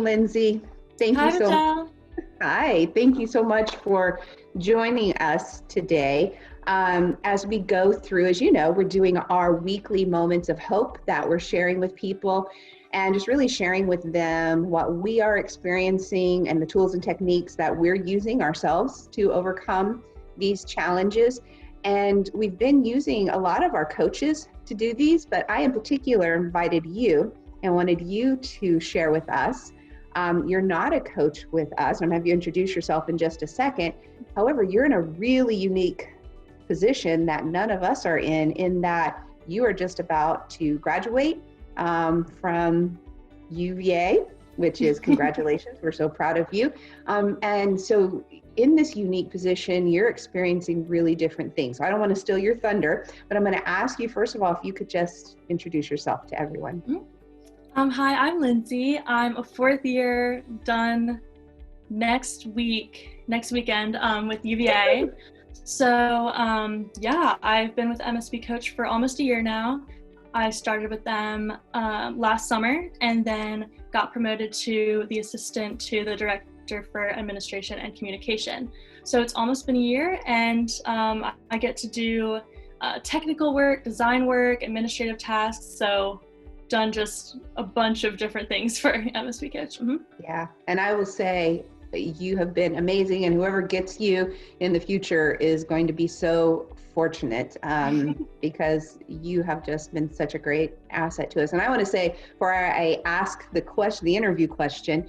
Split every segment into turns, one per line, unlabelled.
Lindsey. Thank you
Hi,
so
Michelle.
Hi, thank you so much for joining us today. As we go through, as you know, we're doing our weekly moments of hope that we're sharing with people and just really sharing with them what we are experiencing and the tools and techniques that we're using ourselves to overcome these challenges. And we've been using a lot of our coaches to do these, but I in particular invited you and wanted you to share with us. You're not a coach with us. I'm going to have you introduce yourself in just a second. However, you're in a really unique position that none of us are in that you are just about to graduate from UVA, which is congratulations. We're so proud of you. And so in this unique position, you're experiencing really different things. So I don't want to steal your thunder, but I'm going to ask you, first of all, if you could just introduce yourself to everyone.
Hi, I'm Lindsey. I'm a fourth year done next weekend with UVA. So I've been with MSBCoach for almost a year now. I started with them last summer and then got promoted to the assistant to the director for administration and communication. So it's almost been a year, and I get to do technical work, design work, administrative tasks. So done just a bunch of different things for MSBCoach. Mm-hmm.
Yeah, and I will say you have been amazing, and whoever gets you in the future is going to be so fortunate because you have just been such a great asset to us. And I want to say, before I ask the interview question,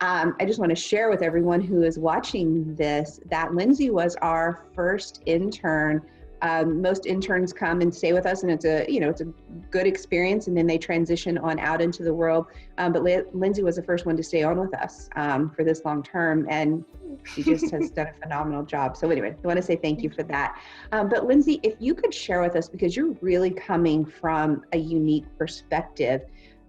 I just want to share with everyone who is watching this that Lindsey was our first intern. Most interns come and stay with us, and it's a good experience, and then they transition on out into the world. But Lindsey was the first one to stay on with us for this long term, and she just has done a phenomenal job. So anyway, I want to say thank you for that. But Lindsey, if you could share with us, because you're really coming from a unique perspective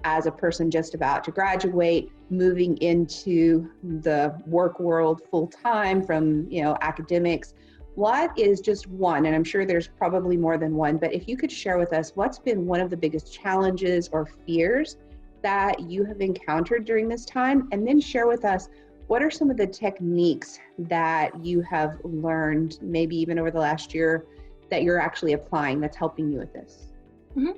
as a person just about to graduate, moving into the work world full time from academics. What is just one, and I'm sure there's probably more than one, but if you could share with us what's been one of the biggest challenges or fears that you have encountered during this time, and then share with us what are some of the techniques that you have learned, maybe even over the last year, that you're actually applying that's helping you with this?
Mm-hmm.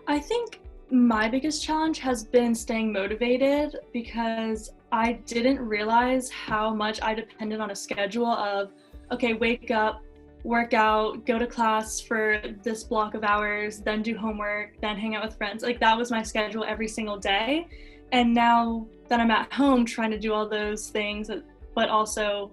I think my biggest challenge has been staying motivated, because I didn't realize how much I depended on a schedule of, okay, wake up, work out, go to class for this block of hours, then do homework, then hang out with friends. Like, that was my schedule every single day. And now that I'm at home trying to do all those things, but also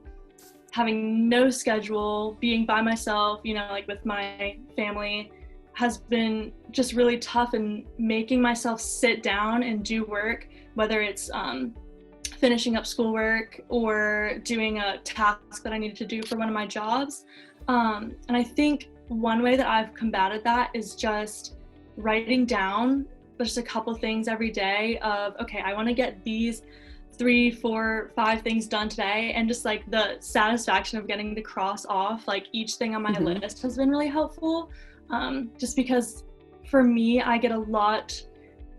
having no schedule, being by myself, like with my family, has been just really tough, and making myself sit down and do work, whether it's finishing up schoolwork or doing a task that I needed to do for one of my jobs. And I think one way that I've combated that is just writing down just a couple things every day of, okay, I want to get these 3, 4, 5 things done today, and just like the satisfaction of getting to cross off like each thing on my list has been really helpful. Just because for me, I get a lot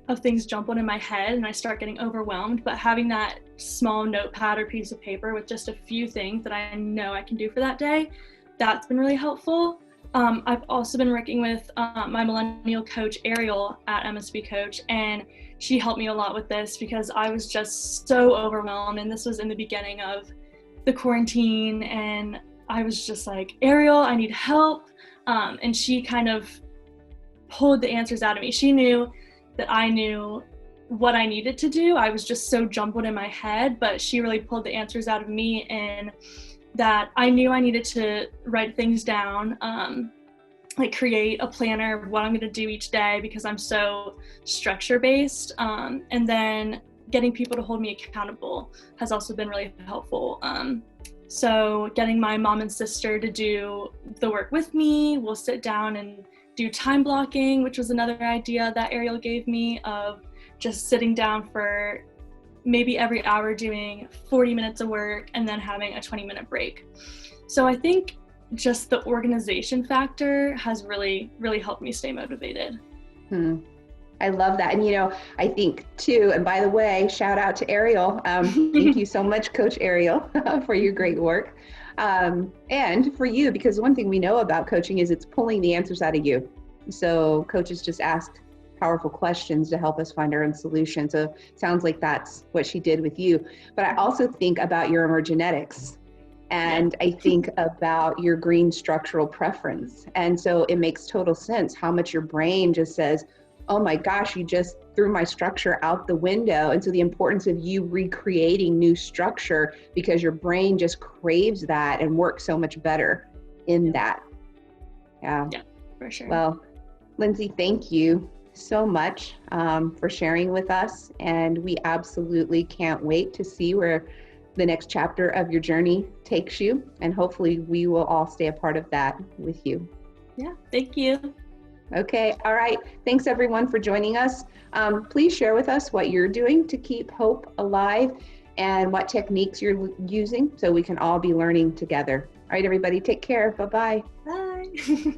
of things jump on in my head and I start getting overwhelmed, but having that small notepad or piece of paper with just a few things that I know I can do for that day, that's been really helpful. I've also been working with my millennial coach, Ariel, at MSBCoach, and she helped me a lot with this because I was just so overwhelmed, and this was in the beginning of the quarantine, and I was just like, Ariel, I need help. And she kind of pulled the answers out of me. She knew that I knew what I needed to do. I was just so jumbled in my head, but she really pulled the answers out of me, and that I knew I needed to write things down, like create a planner of what I'm going to do each day, because I'm so structure based. And then getting people to hold me accountable has also been really helpful. So getting my mom and sister to do the work with me, we'll sit down and do time blocking, which was another idea that Ariel gave me, of just sitting down for maybe every hour doing 40 minutes of work and then having a 20-minute break. So I think just the organization factor has really, really helped me stay motivated.
I love that. And, I think too, and by the way, shout out to Ariel. Thank you so much, Coach Ariel, for your great work. And for you, because one thing we know about coaching is it's pulling the answers out of you. So coaches just ask powerful questions to help us find our own solution. So it sounds like that's what she did with you. But I also think about your emergenetics. And I think about your green structural preference. And so it makes total sense how much your brain just says, oh my gosh, you just threw my structure out the window. And so the importance of you recreating new structure because your brain just craves that and works so much better in that. Yeah,
for sure.
Well, Lindsey, thank you so much for sharing with us. And we absolutely can't wait to see where the next chapter of your journey takes you. And hopefully we will all stay a part of that with you.
Yeah, thank you.
Okay, all right. Thanks everyone for joining us. Please share with us what you're doing to keep hope alive and what techniques you're using so we can all be learning together. All right, everybody, take care. Bye-bye.
Bye.